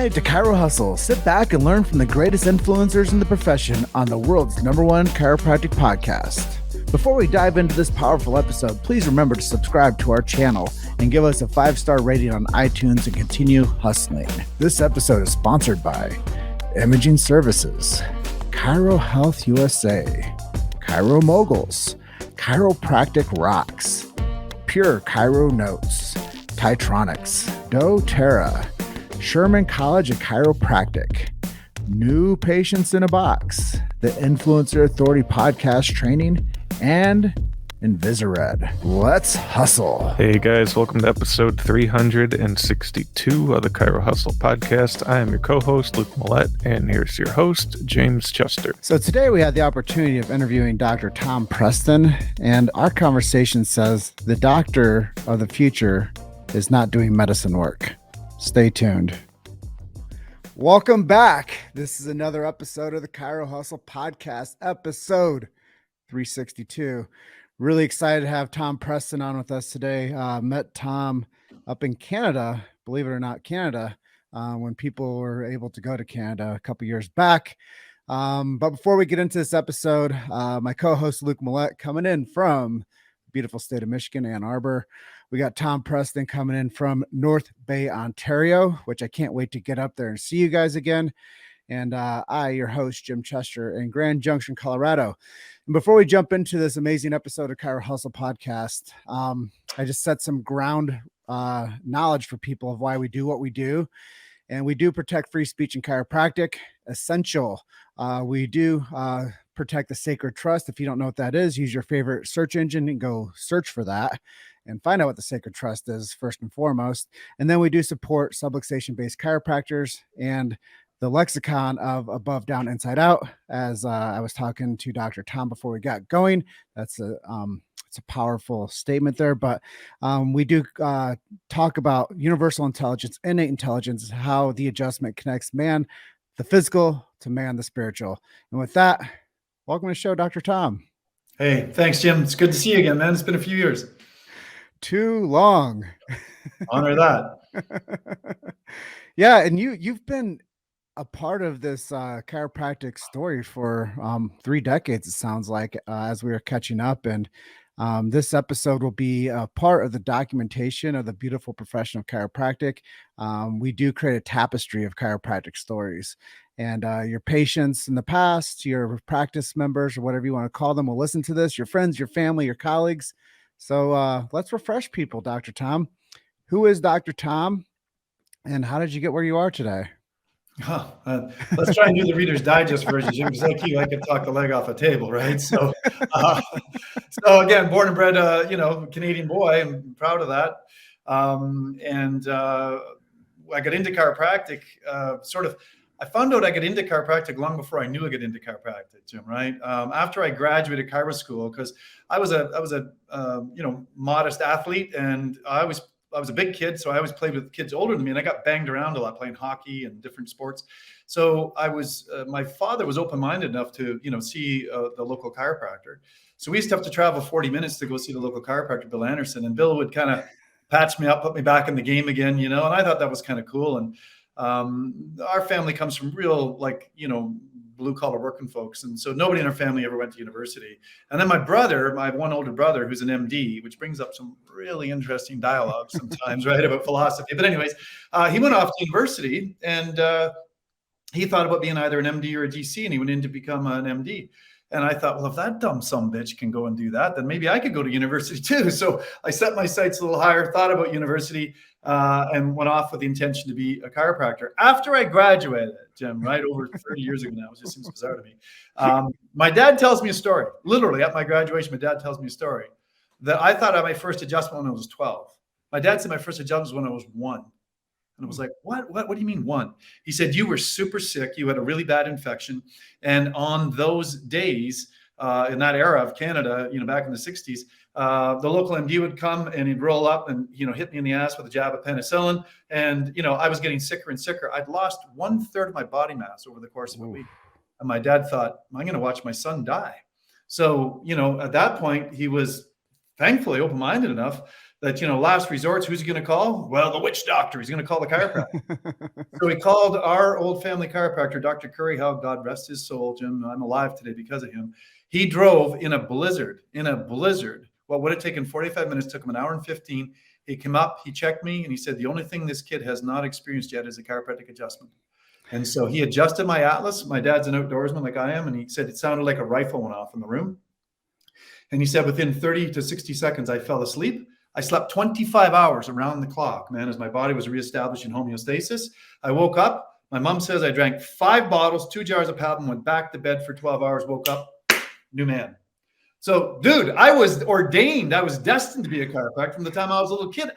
made it to Chiro Hustle. Sit back and learn from the greatest influencers in the profession on the world's #1 chiropractic podcast. Before we dive into this powerful episode, please remember to subscribe to our channel and give us a 5-star rating on iTunes and continue hustling. This episode is sponsored by Imaging Services, Chiro Health USA, Chiro Moguls, Chiropractic Rocks, Pure Chiro Notes, Titronics, doTERRA, Sherman College of Chiropractic, New Patients in a Box, the Influencer Authority Podcast Training, and Invisired. Let's hustle. Hey guys, welcome to episode 362 of the Chiro Hustle Podcast. I am your co-host, Luke Millette, and here's your host, James Chester. So today we had the opportunity of interviewing Dr. Tom Preston, and our conversation says the doctor of the future is not doing medicine work. Stay tuned. Welcome back. This is another episode of the Chiro Hustle Podcast, episode 362. Really excited to have Tom Preston on with us today. Met Tom up in Canada, believe it or not, Canada, when people were able to go to Canada a couple years back. But before we get into this episode, my co-host Luke Millette coming in from the beautiful state of Michigan, Ann Arbor. We got Tom Preston coming in from North Bay, Ontario, which I can't wait to get up there and see you guys again. And I, your host, Jim Chester, in Grand Junction, Colorado. And before we jump into this amazing episode of Chiro Hustle Podcast, I just set some ground knowledge for people of why we do what we do. And we do protect free speech and chiropractic, essential. We do protect the sacred trust. If you don't know what that is, use your favorite search engine and go search for that and find out what the sacred trust is first and foremost. And then we do support subluxation-based chiropractors and the lexicon of above, down, inside out. As I was talking to Dr. Tom before we got going, it's a powerful statement there. But we do talk about universal intelligence, innate intelligence, how the adjustment connects man, the physical, to man, the spiritual. And with that, welcome to the show, Dr. Tom. Hey, thanks, Jim. It's good to see you again, man. It's been a few years. Too long. Honor that. Yeah, and you've been a part of this chiropractic story for 3 decades, it sounds like, as we were catching up. And this episode will be a part of the documentation of the beautiful profession of chiropractic. We do create a tapestry of chiropractic stories. And your patients in the past, your practice members, or whatever you want to call them, will listen to this, your friends, your family, your colleagues. So let's refresh people, Dr. Tom. Who is Dr. Tom, and how did you get where you are today? Let's try and do the Reader's Digest version, Jim, because like you, I could talk the leg off a table, right? So again, born and bred, Canadian boy. I'm proud of that. I got into chiropractic, I found out I got into chiropractic long before I knew I got into chiropractic, Jim, right? After I graduated chiro school, because I was a modest athlete, and I was a big kid, so I always played with kids older than me, and I got banged around a lot playing hockey and different sports. So I was, my father was open-minded enough to, see the local chiropractor. So we used to have to travel 40 minutes to go see the local chiropractor, Bill Anderson, and Bill would kind of patch me up, put me back in the game again, and I thought that was kind of cool. And our family comes from real, blue collar working folks. And so nobody in our family ever went to university. And then my brother, my one older brother, who's an MD, which brings up some really interesting dialogue sometimes, right, about philosophy. But anyways, he went off to university, and he thought about being either an MD or a GC, and he went in to become an MD. And I thought, well, if that dumb sumbitch can go and do that, then maybe I could go to university too. So I set my sights a little higher, thought about university, and went off with the intention to be a chiropractor. After I graduated, Jim, right, over 30 years ago now, it just seems bizarre to me. My dad tells me a story. Literally, at my graduation, my dad tells me a story that I thought I had my first adjustment when I was 12. My dad said my first adjustment was when I was 1. And I was like, what do you mean 1? He said, you were super sick. You had a really bad infection. And on those days, in that era of Canada, back in the 60s, the local MD would come and he'd roll up and, hit me in the ass with a jab of penicillin. And, I was getting sicker and sicker. I'd lost 1/3 of my body mass over the course of a week. And my dad thought, I'm going to watch my son die. So, at that point, he was thankfully open-minded enough that, last resort, who's he going to call? Well, the witch doctor. He's going to call the chiropractor. So he called our old family chiropractor, Dr. Curry Howe, God rest his soul, Jim. I'm alive today because of him. He drove in a blizzard. What would have taken 45 minutes took him an hour and 15. He came up, he checked me, and he said, the only thing this kid has not experienced yet is a chiropractic adjustment. And so he adjusted my atlas. My dad's an outdoorsman like I am. And he said it sounded like a rifle went off in the room. And he said within 30 to 60 seconds, I fell asleep. I slept 25 hours around the clock, man, as my body was reestablished in homeostasis. I woke up. My mom says I drank 5 bottles, 2 jars of Pap, and went back to bed for 12 hours, woke up, new man. So, dude, I was ordained. I was destined to be a chiropractor from the time I was a little kid.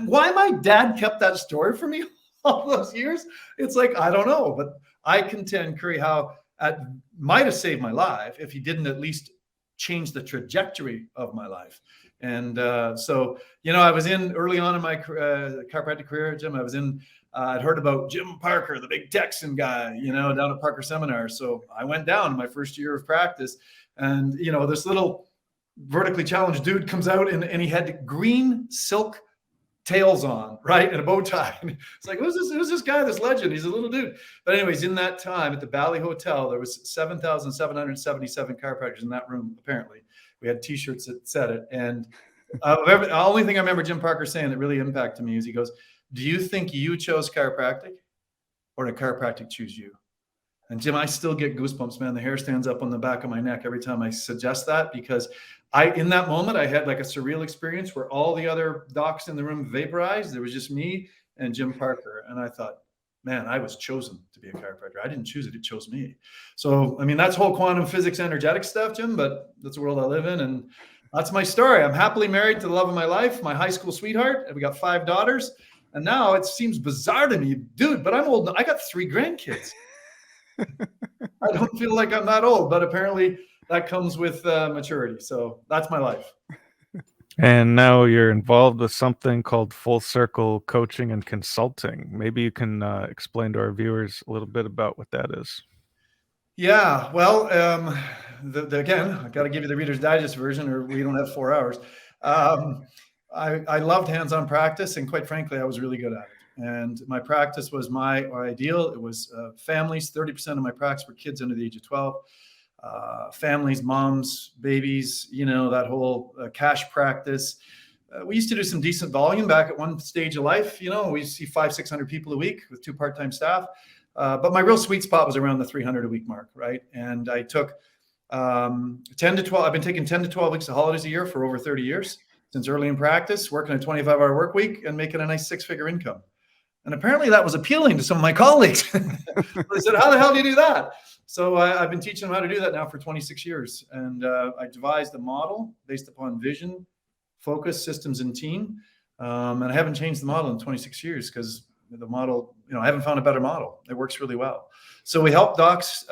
Why my dad kept that story for me all those years, it's like, I don't know. But I contend Curry Howe might have saved my life if he didn't at least change the trajectory of my life. And so, I was in early on in my chiropractic career, Jim. I'd heard about Jim Parker, the big Texan guy, down at Parker Seminar. So I went down my first year of practice. And, this little vertically challenged dude comes out and he had green silk tails on, right? And a bow tie. And it's like, who's this guy, this legend? He's a little dude. But anyways, in that time at the Valley Hotel, there was 7,777 chiropractors in that room, apparently. We had T-shirts that said it. And the only thing I remember Jim Parker saying that really impacted me is he goes, do you think you chose chiropractic or did chiropractic choose you? And Jim, I still get goosebumps, man. The hair stands up on the back of my neck every time I suggest that, because in that moment, I had like a surreal experience where all the other docs in the room vaporized. There was just me and Jim Parker. And I thought, man, I was chosen to be a chiropractor. I didn't choose it. It chose me. So, I mean, that's whole quantum physics, energetic stuff, Jim, but that's the world I live in. And that's my story. I'm happily married to the love of my life, my high school sweetheart. And we got 5 daughters. And now it seems bizarre to me, dude, but I'm old. I got 3 grandkids. I don't feel like I'm that old, but apparently that comes with maturity. So that's my life. And now you're involved with something called Full Circle Coaching and Consulting. Maybe you can explain to our viewers a little bit about what that is. Yeah, well, again, I got to give you the Reader's Digest version, or we don't have 4 hours. I loved hands-on practice, and quite frankly, I was really good at it. And my practice was my ideal. It was families. 30% of my practice were kids under the age of 12. Families, moms, babies, that whole cash practice. We used to do some decent volume back at one stage of life. We used to see 500-600 people a week with 2 part-time staff. But my real sweet spot was around the 300 a week mark, right? And I took 10 to 12. I've been taking 10 to 12 weeks of holidays a year for over 30 years, since early in practice, working a 25-hour work week and making a nice 6-figure income. And apparently that was appealing to some of my colleagues. They said, how the hell do you do that? So I've been teaching them how to do that now for 26 years. And I devised a model based upon vision, focus, systems, and team. And I haven't changed the model in 26 years because the model, I haven't found a better model. It works really well. So we help docs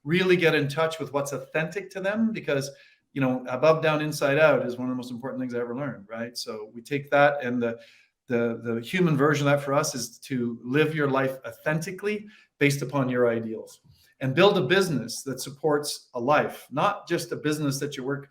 really get in touch with what's authentic to them, because, above, down, inside out is one of the most important things I ever learned, right? So we take that, and the human version of that for us is to live your life authentically based upon your ideals, and build a business that supports a life, not just a business that you work,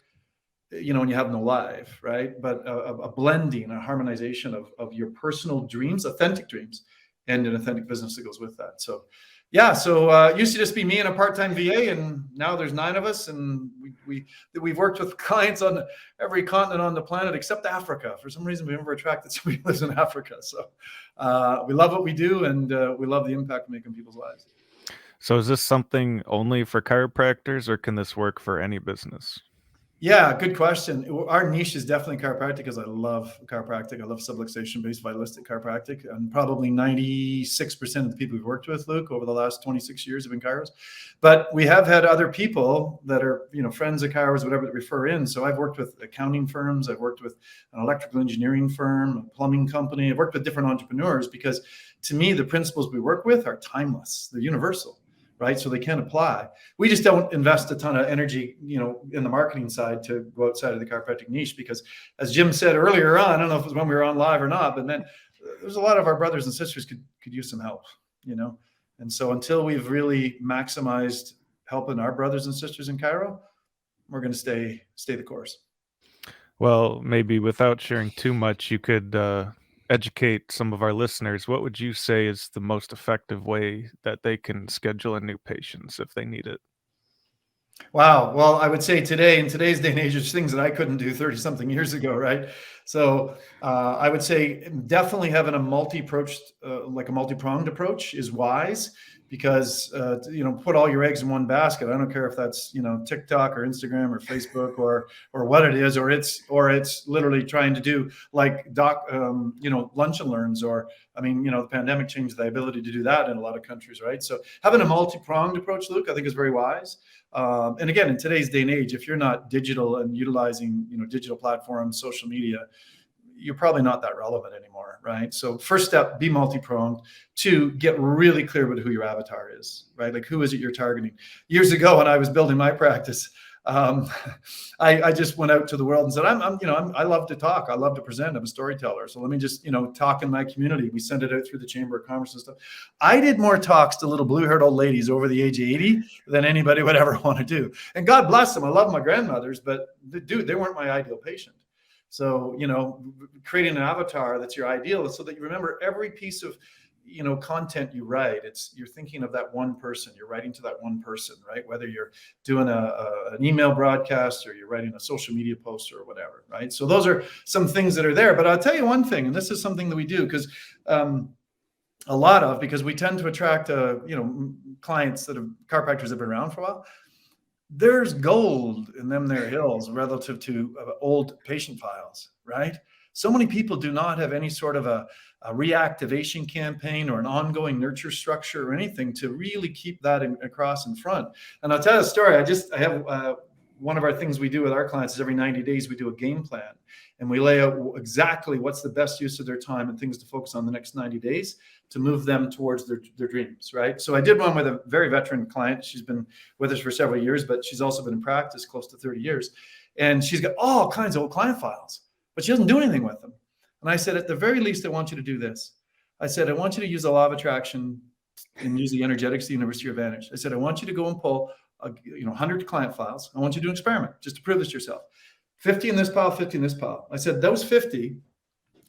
and you have no life, right? But a blending, a harmonization of your personal dreams, authentic dreams, and an authentic business that goes with that. So, yeah. So it used to just be me and a part-time VA, and now there's 9 of us, and we've worked with clients on every continent on the planet except Africa. For some reason, we've never attracted somebody who lives in Africa. So we love what we do, and we love the impact we make on people's lives. So is this something only for chiropractors, or can this work for any business? Yeah, good question. Our niche is definitely chiropractic, because I love chiropractic. I love subluxation-based vitalistic chiropractic. And probably 96% of the people we've worked with, Luke, over the last 26 years have been chiros. But we have had other people that are, friends of chiros, whatever, that refer in. So I've worked with accounting firms. I've worked with an electrical engineering firm, a plumbing company. I've worked with different entrepreneurs, because to me, the principles we work with are timeless. They're universal. Right? So they can apply. We just don't invest a ton of energy, in the marketing side to go outside of the chiropractic niche, because as Jim said earlier on, I don't know if it was when we were on live or not, but man, there's a lot of our brothers and sisters could use some help, And so until we've really maximized helping our brothers and sisters in chiro, we're going to stay the course. Well, maybe without sharing too much, you could educate some of our listeners. What would you say is the most effective way that they can schedule a new patient if they need it? Wow. Well, I would say today, in today's day and age, there's things that I couldn't do 30 something years ago, right? So I would say definitely having a like a multi-pronged approach is wise, because, put all your eggs in one basket. I don't care if that's, TikTok or Instagram or Facebook or what it is, or it's literally trying to do like lunch and learns, or, the pandemic changed the ability to do that in a lot of countries, right? So having a multi-pronged approach, Luke, I think is very wise. And again, in today's day and age, if you're not digital and utilizing, digital platforms, social media, you're probably not that relevant anymore, right? So first step, be multi-pronged. 2, get really clear about who your avatar is, right? Like, who is it you're targeting? Years ago, when I was building my practice, I just went out to the world and said, I love to talk. I love to present. I'm a storyteller. So let me just, talk in my community. We sent it out through the Chamber of Commerce and stuff. I did more talks to little blue-haired old ladies over the age of 80 than anybody would ever want to do. And God bless them. I love my grandmothers, but they weren't my ideal patient. So, creating an avatar that's your ideal, so that you remember every piece of, content you write. You're thinking of that one person. You're writing to that one person, right? Whether you're doing an email broadcast or you're writing a social media post or whatever, right? So those are some things that are there. But I'll tell you one thing, and this is something that we do because because we tend to attract, clients that have chiropractors that have been around for a while. There's gold in them there hills relative to old patient files, right? So many people do not have any sort of a reactivation campaign or an ongoing nurture structure or anything to really keep that across in front. And I'll tell you a story. I have one of our things we do with our clients is every 90 days, we do a game plan, and we lay out exactly what's the best use of their time and things to focus on the next 90 days to move them towards their dreams, right? So I did one with a very veteran client. She's been with us for several years, but she's also been in practice close to 30 years. And she's got all kinds of old client files, but she doesn't do anything with them. And I said, at the very least, I want you to do this. I said, I want you to use the law of attraction and use the energetics of the universe to your advantage. I said, I want you to go and pull 100 client files. I want you to do an experiment just to prove this to yourself. 50 in this pile, 50 in this pile. I said, those 50,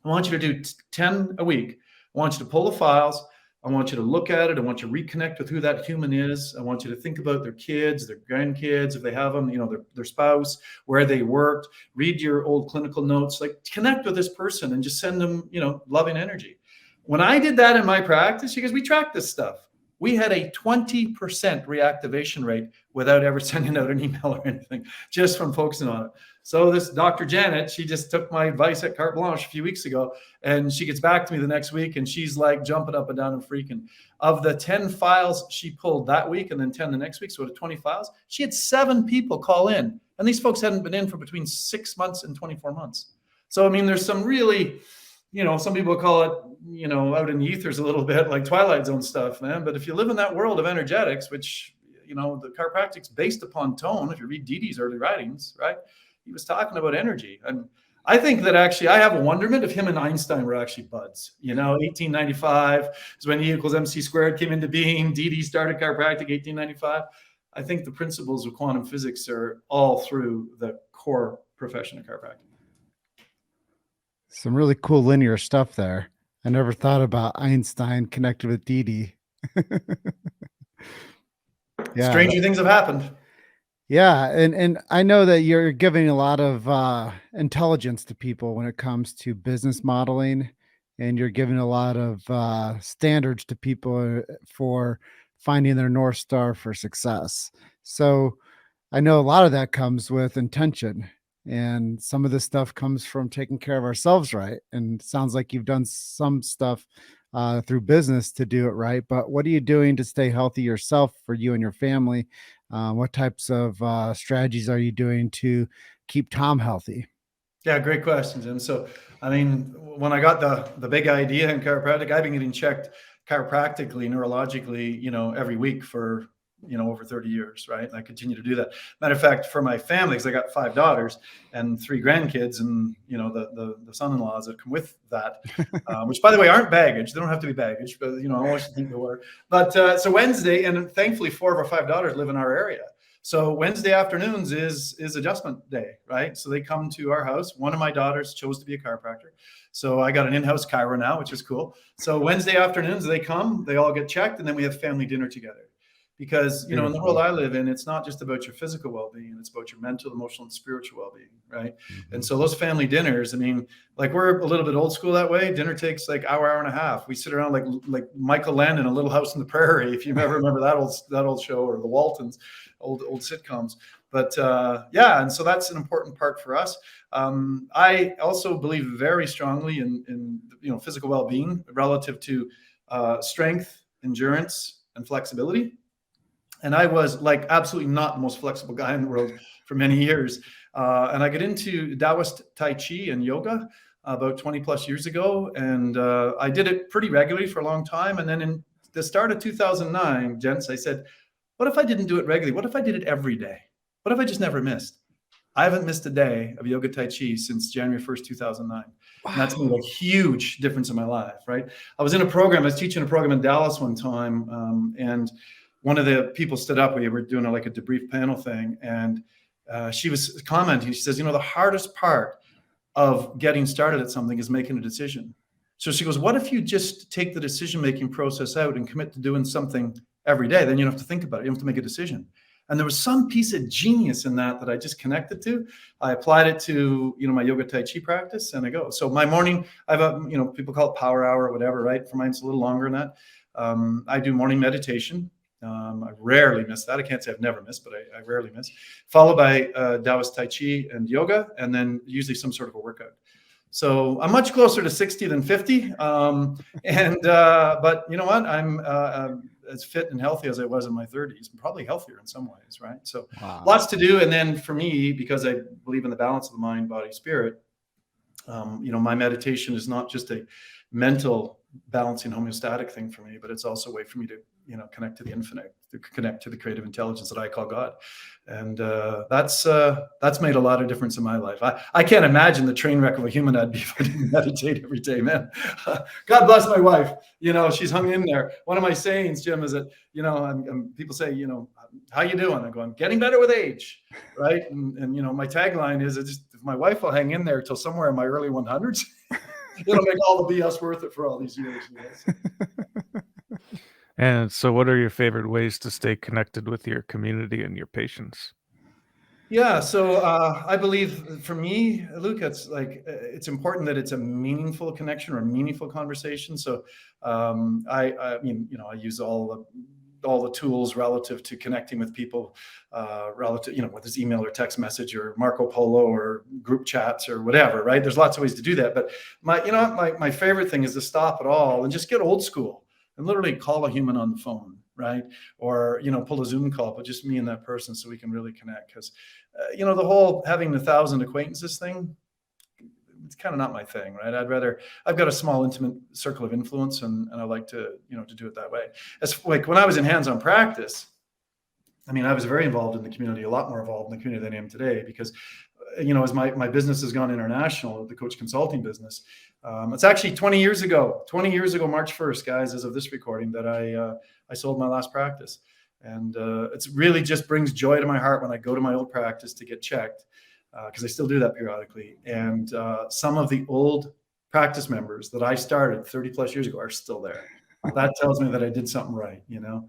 I want you to do 10 a week. I want you to pull the files. I want you to look at it. I want you to reconnect with who that human is. I want you to think about their kids, their grandkids, if they have them, their spouse, where they worked, read your old clinical notes, like connect with this person and just send them, loving energy. When I did that in my practice, because we track this stuff, we had a 20% reactivation rate without ever sending out an email or anything, just from focusing on it. So this Dr. Janet, she just took my advice at Carte Blanche a few weeks ago, and she gets back to me the next week, and she's like jumping up and down and freaking. Of the 10 files she pulled that week and then 10 the next week, so the 20 files, she had 7 people call in. And these folks hadn't been in for between 6 months and 24 months. So, there's some really, some people call it, out in the ethers a little bit, like Twilight Zone stuff, man. But if you live in that world of energetics, which, the chiropractic's based upon tone, if you read Didi's early writings, right? He was talking about energy. And I think that actually I have a wonderment if him and Einstein were actually buds. 1895 is when E equals MC squared came into being. Didi started chiropractic 1895. I think the principles of quantum physics are all through the core profession of chiropractic. Some really cool linear stuff there. I never thought about Einstein connected with Didi. Yeah, stranger things have happened. Yeah, and I know that you're giving a lot of intelligence to people when it comes to business modeling, and you're giving a lot of standards to people for finding their North Star for success. So I know a lot of that comes with intention, and some of this stuff comes from taking care of ourselves right. And it sounds like you've done some stuff through business to do it right. But what are you doing to stay healthy yourself, for you and your family? What types of strategies are you doing to keep Tom healthy? Yeah, great questions. And so, when I got the big idea in chiropractic, I've been getting checked chiropractically, neurologically, every week for, over 30 years, right? And I continue to do that. Matter of fact, for my family, because I got 5 daughters and 3 grandkids, and the son-in-laws that come with that, which, by the way, aren't baggage. They don't have to be baggage, but I always think they were. But so Wednesday, and thankfully 4 of our 5 daughters live in our area. So Wednesday afternoons is adjustment day, right? So they come to our house. One of my daughters chose to be a chiropractor. So I got an in-house chiro now, which is cool. So Wednesday afternoons, they come, they all get checked, and then we have family dinner together. Because, you know, in the world I live in, it's not just about your physical well-being, it's about your mental, emotional, and spiritual well-being, right? And so those family dinners, I mean, like we're a little bit old school that way. Dinner takes like hour and a half. We sit around like Michael Landon, A Little House on the Prairie, if you ever remember that old show, or the Waltons, old sitcoms. But yeah, and so that's an important part for us. I also believe very strongly in you know, physical well-being relative to strength, endurance, and flexibility. And I was like absolutely not the most flexible guy in the world for many years. And I got into Taoist Tai Chi and yoga about 20 plus years ago. And I did it pretty regularly for a long time. And then in the start of 2009, gents, I said, what if I didn't do it regularly? What if I did it every day? What if I just never missed? I haven't missed a day of yoga Tai Chi since January 1st, 2009. Wow. And that's made a huge difference in my life, right? I was teaching a program in Dallas one time. And one of the people stood up. We were doing like a debrief panel thing, and she was commenting. She says, you know, the hardest part of getting started at something is making a decision. So she goes, what if you just take the decision-making process out and commit to doing something every day? Then you don't have to think about it. You don't have to make a decision. And there was some piece of genius in that I just connected to. I applied it to, you know, my yoga Tai Chi practice, and I go. So my morning, I have a, you know, people call it power hour or whatever, right? For mine, it's a little longer than that. I do morning meditation. I rarely miss that. I can't say I've never missed, but I rarely miss. Followed by Taoist Tai Chi and yoga, and then usually some sort of a workout. So I'm much closer to 60 than 50. But you know what? I'm as fit and healthy as I was in my 30s, probably healthier in some ways, right? So lots to do. And then for me, because I believe in the balance of the mind, body, spirit, you know, my meditation is not just a mental balancing homeostatic thing for me, but it's also a way for me to, you know, connect to the infinite, to connect to the creative intelligence that I call God. And that's made a lot of difference in my life. I can't imagine the train wreck of a human I'd be if I didn't meditate every day, man. God bless my wife. You know, she's hung in there. One of my sayings, Jim, is that, you know, people say, you know, how you doing? I go, I'm getting better with age, right? And you know, my tagline is, if my wife will hang in there till somewhere in my early 100s, it'll make all the BS worth it for all these years. You know? And so what are your favorite ways to stay connected with your community and your patients? Yeah, so I believe for me, Luke, it's important that it's a meaningful connection or a meaningful conversation. So I mean, you know, I use all the tools relative to connecting with people, relative, you know, whether it's email or text message or Marco Polo or group chats or whatever, right? There's lots of ways to do that. But my favorite thing is to stop it all and just get old school and literally call a human on the phone, right? Or, you know, pull a Zoom call, but just me and that person so we can really connect. Because, you know, the whole having 1,000 acquaintances thing, it's kind of not my thing, right? I've got a small intimate circle of influence, and I like to, you know, to do it that way. As like when I was in hands-on practice, I mean, I was very involved in the community, a lot more involved in the community than I am today, because, you know, as my business has gone international, the coach consulting business, it's actually 20 years ago, March 1st, guys, as of this recording, that I sold my last practice. And it's really just brings joy to my heart when I go to my old practice to get checked, because I still do that periodically. And some of the old practice members that I started 30 plus years ago are still there. That tells me that I did something right, you know?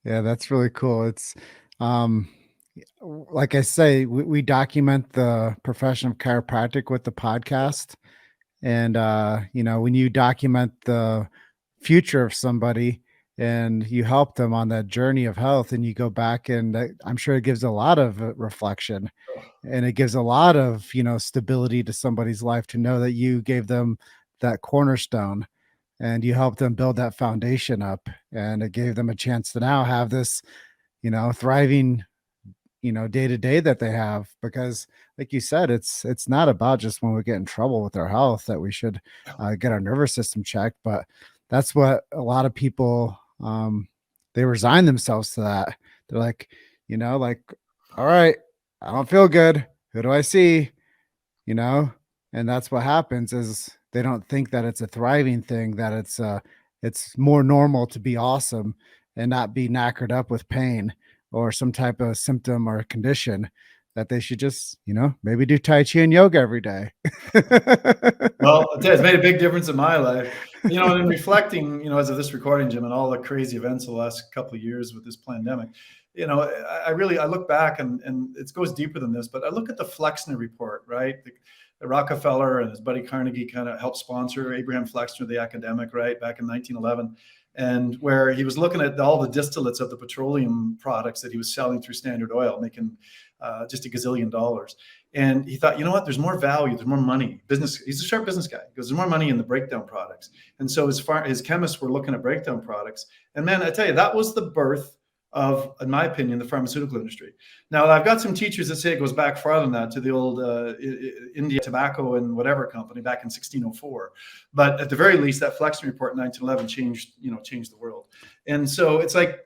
Yeah, that's really cool. It's like I say, we document the profession of chiropractic with the podcast. And, you know, when you document the future of somebody and you help them on that journey of health, and you go back, and I'm sure it gives a lot of reflection, and it gives a lot of, you know, stability to somebody's life to know that you gave them that cornerstone and you helped them build that foundation up, and it gave them a chance to now have this, you know, thriving, you know, day to day that they have. Because like you said, it's not about just when we get in trouble with our health that we should get our nervous system checked, but that's what a lot of people, they resign themselves to that. They're like, you know, like, all right, I don't feel good, who do I see, you know? And that's what happens, is they don't think that it's a thriving thing, that it's more normal to be awesome and not be knackered up with pain, or some type of symptom or condition, that they should just, maybe do Tai Chi and yoga every day. Well, it's made a big difference in my life. And in reflecting, as of this recording, Jim, and all the crazy events of the last couple of years with this pandemic, I look back and it goes deeper than this, but I look at the Flexner report, right? The Rockefeller and his buddy Carnegie kind of helped sponsor Abraham Flexner, the academic, right, back in 1911. And where he was looking at all the distillates of the petroleum products that he was selling through Standard Oil, making just $1 gazillion. And he thought, you know what, there's more value, there's more money. He's a sharp business guy. He goes, there's more money in the breakdown products. And so his chemists were looking at breakdown products. And man, I tell you, that was the birth of, in my opinion, the pharmaceutical industry. Now, I've got some teachers that say it goes back farther than that, to the old India Tobacco and whatever company back in 1604. But at the very least, that Flexner report in 1911 changed the world. And so it's like,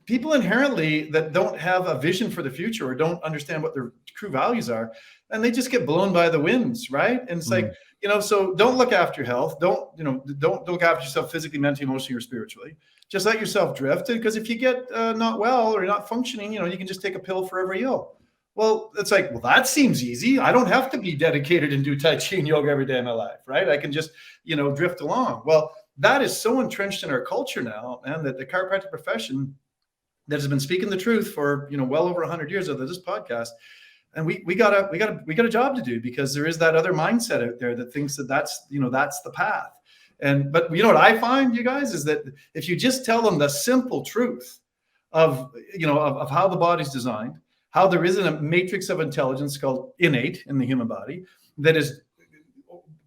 people inherently that don't have a vision for the future or don't understand what their true values are, and they just get blown by the winds, right? And it's like, so don't look after your health. Don't look after yourself physically, mentally, emotionally, or spiritually. Just let yourself drift. Because if you get not well or you're not functioning, you can just take a pill for every ill. Well, it's like, well, that seems easy. I don't have to be dedicated and do Tai Chi and yoga every day of my life, right? I can just, drift along. Well, that is so entrenched in our culture now, and that the chiropractic profession that has been speaking the truth for well over 100 years of this podcast, and we got a job to do, because there is that other mindset out there that thinks that's the path. But what I find, you guys, is that if you just tell them the simple truth of how the body's designed, how there isn't a matrix of intelligence called innate in the human body that is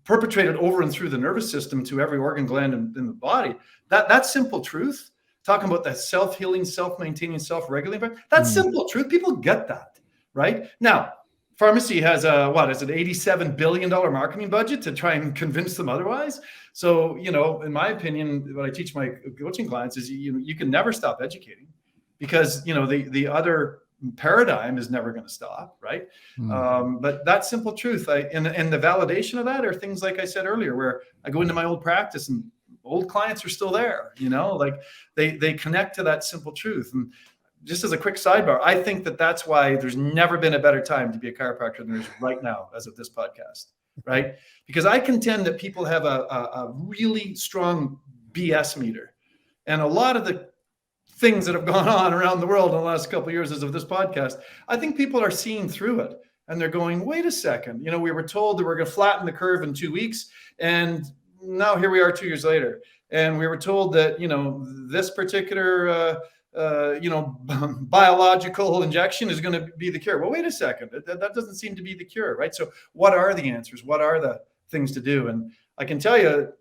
perpetrated over and through the nervous system to every organ gland in the body, that simple truth, talking about that self-healing, self-maintaining, self-regulating, that's simple truth. People get that, right? Now, pharmacy has an $87 billion marketing budget to try and convince them otherwise. So, in my opinion, what I teach my coaching clients is you can never stop educating, because, the other paradigm is never going to stop, right? But that simple truth, and the validation of that are things like I said earlier, where I go into my old practice and old clients are still there, like they connect to that simple truth. And just as a quick sidebar, I think that's why there's never been a better time to be a chiropractor than there is right now, as of this podcast, right? Because I contend that people have a really strong BS meter, and a lot of the things that have gone on around the world in the last couple of years as of this podcast, I think people are seeing through it, and they're going, wait a second, we were told that we're going to flatten the curve in 2 weeks, and now here we are 2 years later, and we were told that this particular biological injection is going to be the cure. Well, wait a second, that doesn't seem to be the cure, right? So what are the answers? What are the things to do? And I can tell you,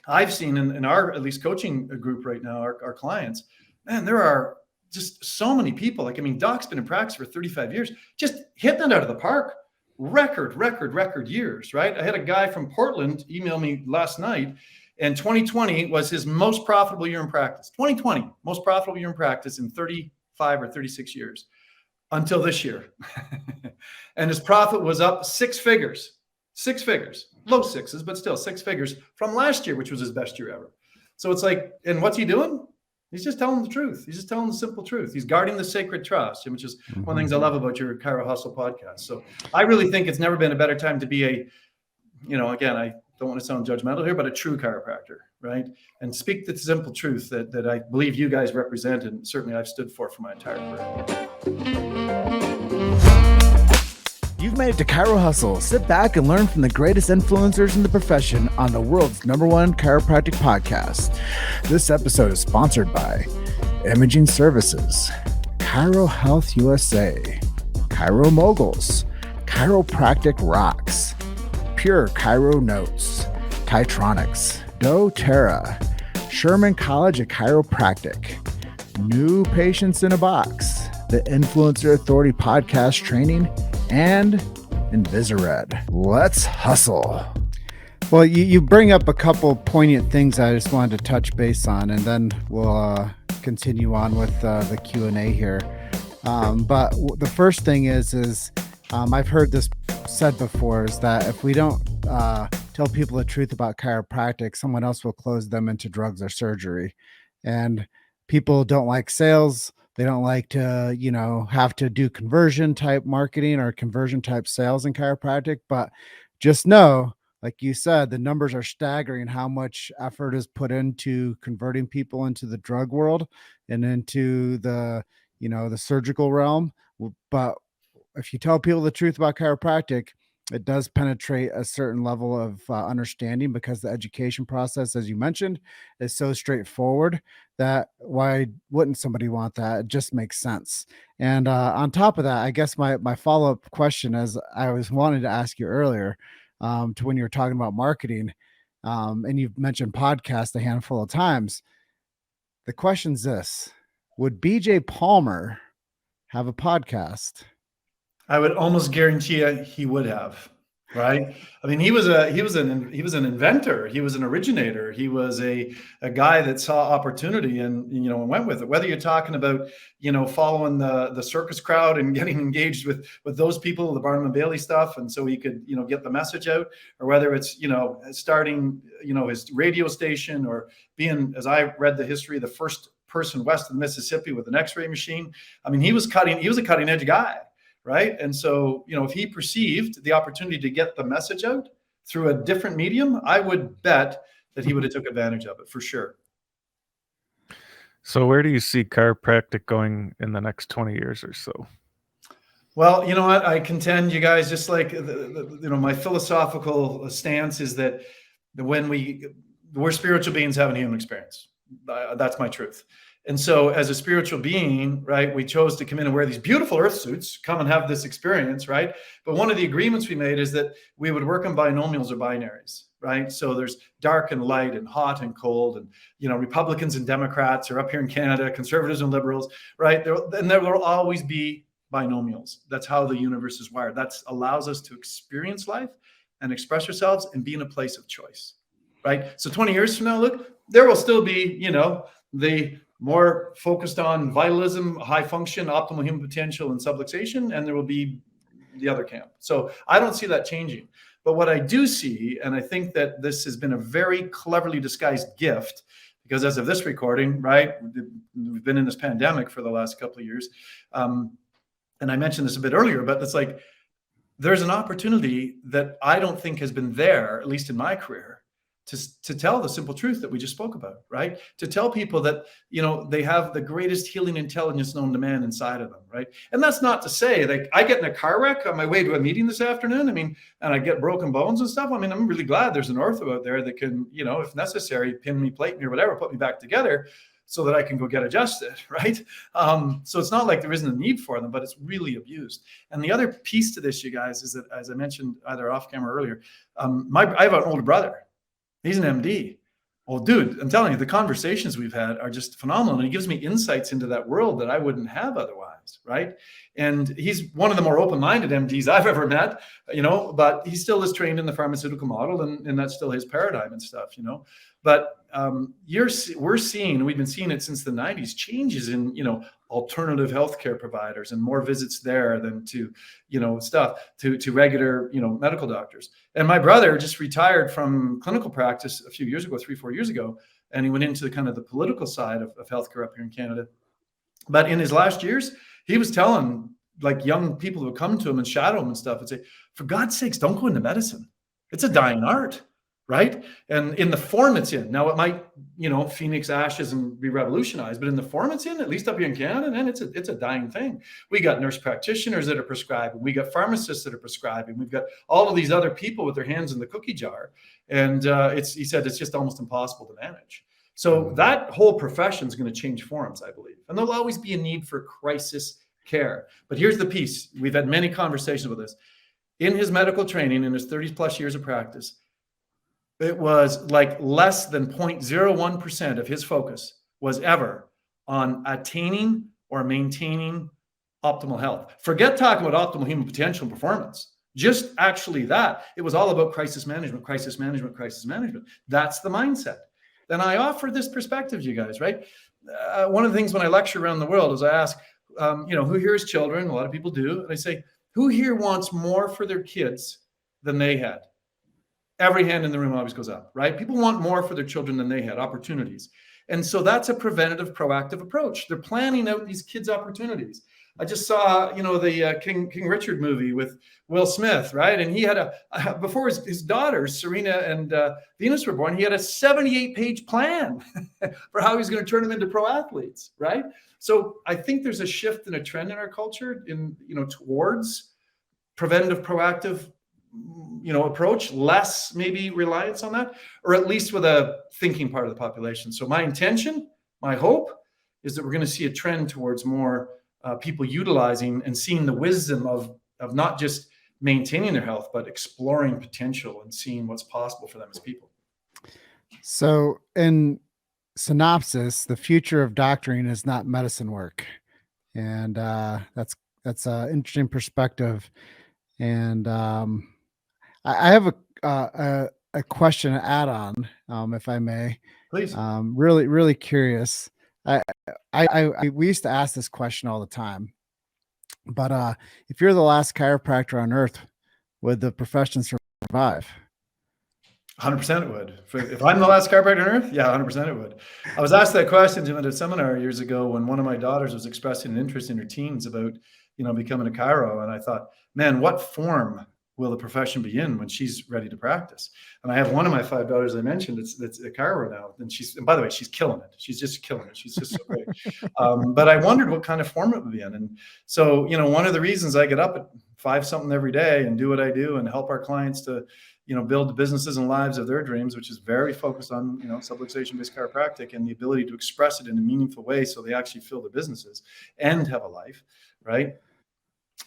I've seen in our at least coaching group right now, our clients, man, there are just so many people. Doc's been in practice for 35 years, just hitting it out of the park. Record years, right? I had a guy from Portland email me last night, and 2020 was his most profitable year in practice. 2020, most profitable year in practice in 35 or 36 years until this year. And his profit was up six figures, low sixes, but still 6 figures from last year, which was his best year ever. So it's like, and what's he doing? He's just telling the truth. He's just telling the simple truth. He's guarding the sacred trust, which is one of the things I love about your Chiro Hustle podcast. So I really think it's never been a better time to be again, I don't want to sound judgmental here, but a true chiropractor, right? And speak the simple truth that I believe you guys represent, and certainly I've stood for my entire career. You've made it to Chiro Hustle. Sit back and learn from the greatest influencers in the profession on the world's #1 chiropractic podcast. This episode is sponsored by Imaging Services, Chiro Health USA, Chiro Moguls, Chiropractic Rocks, Pure Chiro Notes, Titronics, doTERRA, Sherman College of Chiropractic, New Patients in a Box, the Influencer Authority Podcast Training, and Invisired. Let's hustle. Well, you bring up a couple poignant things I just wanted to touch base on, and then we'll continue on with the Q&A here. But the first thing is I've heard this said before, is that if we don't tell people the truth about chiropractic, someone else will close them into drugs or surgery. And people don't like sales. They don't like to, have to do conversion type marketing or conversion type sales in chiropractic. But just know, like you said, the numbers are staggering how much effort is put into converting people into the drug world and into the surgical realm. But if you tell people the truth about chiropractic, it does penetrate a certain level of understanding, because the education process, as you mentioned, is so straightforward that why wouldn't somebody want that? It just makes sense. And on top of that, I guess my follow up question, as I was wanting to ask you earlier, to when you were talking about marketing, and you've mentioned podcast a handful of times. The question's this: would BJ Palmer have a podcast? I would almost guarantee you he would have, right? I mean, he was an inventor. He was an originator. He was a guy that saw opportunity and went with it. Whether you're talking about following the circus crowd and getting engaged with those people, the Barnum and Bailey stuff, and so he could get the message out, or whether it's starting his radio station, or being, as I read the history, the first person west of the Mississippi with an X-ray machine. I mean, he was a cutting edge guy. Right. And so, if he perceived the opportunity to get the message out through a different medium, I would bet that he would have took advantage of it for sure. So where do you see chiropractic going in the next 20 years or so? Well, you know what? I contend, you guys, just like, my philosophical stance is that we're spiritual beings having a human experience. That's my truth. And so as a spiritual being, right, we chose to come in and wear these beautiful earth suits, come and have this experience, right? But one of the agreements we made is that we would work on binomials or binaries, right? So there's dark and light and hot and cold, and, Republicans and Democrats are up here in Canada, conservatives and liberals, right? There will always be binomials. That's how the universe is wired. That allows us to experience life and express ourselves and be in a place of choice, right? So 20 years from now, look, there will still be, the more focused on vitalism, high function, optimal human potential, and subluxation, and there will be the other camp. So I don't see that changing. But what I do see, and I think that this has been a very cleverly disguised gift, because as of this recording, right, we've been in this pandemic for the last couple of years. And I mentioned this a bit earlier, but it's like, there's an opportunity that I don't think has been there, at least in my career, to tell the simple truth that we just spoke about, right? To tell people that, they have the greatest healing intelligence known to man inside of them, right? And that's not to say, like, I get in a car wreck on my way to a meeting this afternoon, and I get broken bones and stuff. I'm really glad there's an ortho out there that can, if necessary, pin me, plate me, or whatever, put me back together so that I can go get adjusted, right? So it's not like there isn't a need for them, but it's really abused. And the other piece to this, you guys, is that, as I mentioned either off camera earlier, I have an older brother. He's an MD. Well, dude, I'm telling you, the conversations we've had are just phenomenal. And he gives me insights into that world that I wouldn't have otherwise, right? And he's one of the more open-minded MDs I've ever met, but he still is trained in the pharmaceutical model, and that's still his paradigm and stuff, But we're seeing, we've been seeing it since the 90s, changes in, alternative healthcare providers, and more visits there than to, to regular, medical doctors. And my brother just retired from clinical practice a few years ago, 3-4 years ago, and he went into the kind of the political side of healthcare up here in Canada. But in his last years, he was telling, like, young people who would come to him and shadow him and stuff and say, for God's sakes, don't go into medicine. It's a dying art. Right. And in the form it's in now, it might, Phoenix ashes and be revolutionized, but in the form it's in, at least up here in Canada, man, it's a dying thing. We got nurse practitioners that are prescribing. We got pharmacists that are prescribing. We've got all of these other people with their hands in the cookie jar. And he said it's just almost impossible to manage. So that whole profession is going to change forms, I believe. And there'll always be a need for crisis care. But here's the piece. We've had many conversations with this. In his medical training, in his 30 plus years of practice, it was like less than 0.01% of his focus was ever on attaining or maintaining optimal health. Forget talking about optimal human potential and performance. Just actually that. It was all about crisis management, crisis management, crisis management. That's the mindset. Then I offer this perspective, you guys, right? One of the things when I lecture around the world is I ask, who here has children? A lot of people do. And I say, who here wants more for their kids than they had? Every hand in the room always goes up, right? People want more for their children than they had, opportunities. And so that's a preventative, proactive approach. They're planning out these kids' opportunities. I just saw, the King Richard movie with Will Smith, right? And he had before his daughters, Serena and Venus, were born, he had a 78-page plan for how he's going to turn them into pro athletes, right? So I think there's a shift and a trend in our culture towards preventative, proactive, approach, less maybe reliance on that, or at least with a thinking part of the population. So my intention, my hope is that we're going to see a trend towards more people utilizing and seeing the wisdom of not just maintaining their health, but exploring potential and seeing what's possible for them as people. So in synopsis, the future of doctoring is not medicine work. And that's an interesting perspective. And I have a question to add on, if I may. Please. Really, really curious. We used to ask this question all the time, but if you're the last chiropractor on earth, would the profession survive? 100% it would. If I'm the last chiropractor on earth, yeah, 100% it would. I was asked that question, Jim, at a seminar years ago when one of my daughters was expressing an interest in her teens about, becoming a chiro. And I thought, man, what form will the profession be in when she's ready to practice? And I have one of my 5 daughters I mentioned, that's a chiro now. And by the way, she's killing it. She's just killing it. She's just so great. But I wondered what kind of form it would be in. And so, one of the reasons I get up at 5 something every day and do what I do and help our clients to, build the businesses and lives of their dreams, which is very focused on, subluxation-based chiropractic and the ability to express it in a meaningful way so they actually fill their businesses and have a life, right?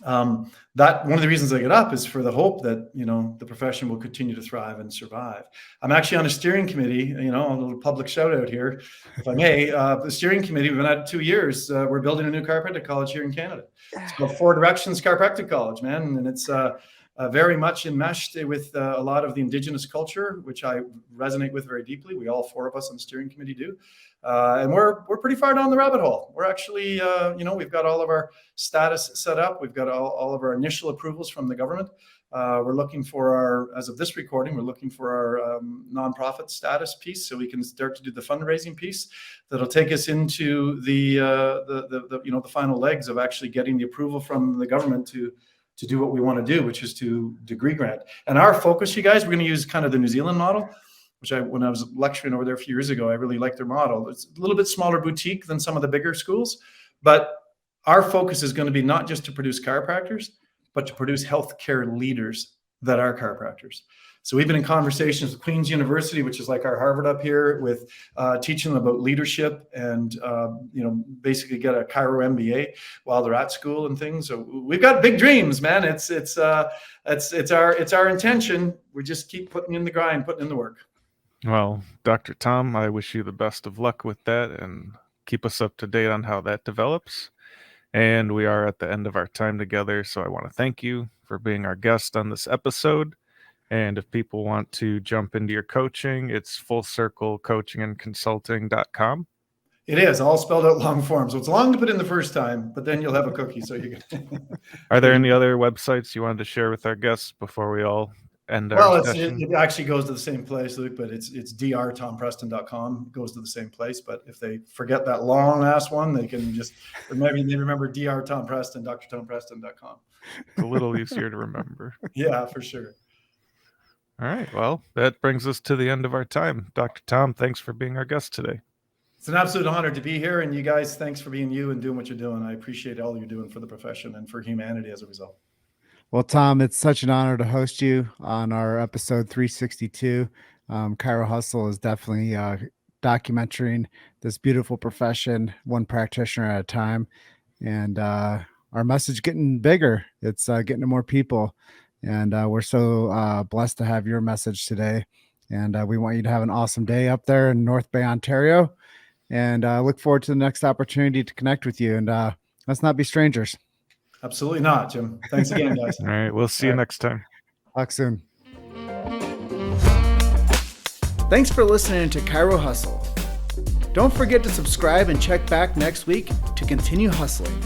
That one of the reasons I get up is for the hope that, the profession will continue to thrive and survive. I'm actually on a steering committee, a little public shout out here, if I may. The steering committee, we've been at it 2 years. We're building a new chiropractic college here in Canada. It's called Four Directions Chiropractic College, man. And it's very much enmeshed with a lot of the indigenous culture, which I resonate with very deeply. We all 4 of us on the steering committee do. And we're pretty far down the rabbit hole. We're actually, we've got all of our status set up. We've got all of our initial approvals from the government. We're looking for as of this recording, we're looking for our nonprofit status piece, so we can start to do the fundraising piece that'll take us into the final legs of actually getting the approval from the government to do what we want to do, which is to degree grant. And our focus, you guys, we're going to use kind of the New Zealand model, which when I was lecturing over there a few years ago, I really liked their model. It's a little bit smaller boutique than some of the bigger schools, but our focus is going to be not just to produce chiropractors, but to produce healthcare leaders that are chiropractors. So we've been in conversations with Queen's University, which is like our Harvard up here, with teaching them about leadership and, basically get a chiro MBA while they're at school and things. So we've got big dreams, man. It's our intention. We just keep putting in the grind, putting in the work. Well, Dr. Tom, I wish you the best of luck with that and keep us up to date on how that develops. And we are at the end of our time together, so I want to thank you for being our guest on this episode. And if people want to jump into your coaching, it's fullcirclecoachingandconsulting.com. It is all spelled out long form. So it's long to put in the first time, but then you'll have a cookie. So you can. Are there any other websites you wanted to share with our guests before we all end our session? It actually goes to the same place, Luke, but it's drtompreston.com. It goes to the same place. But if they forget that long ass one, they can just, or maybe they remember Dr Tom Preston, drtompreston.com. It's a little easier to remember. Yeah, for sure. All right. Well, that brings us to the end of our time. Dr. Tom, thanks for being our guest today. It's an absolute honor to be here. And you guys, thanks for being you and doing what you're doing. I appreciate all you're doing for the profession and for humanity as a result. Well, Tom, it's such an honor to host you on our episode 362. Chiro Hustle is definitely documenting this beautiful profession, one practitioner at a time. And our message getting bigger. It's getting to more people. And we're so blessed to have your message today. And we want you to have an awesome day up there in North Bay, Ontario. And look forward to the next opportunity to connect with you. And let's not be strangers. Absolutely not, Jim. Thanks again, guys. All right. We'll see you next time. Talk soon. Thanks for listening to Chiro Hustle. Don't forget to subscribe and check back next week to continue hustling.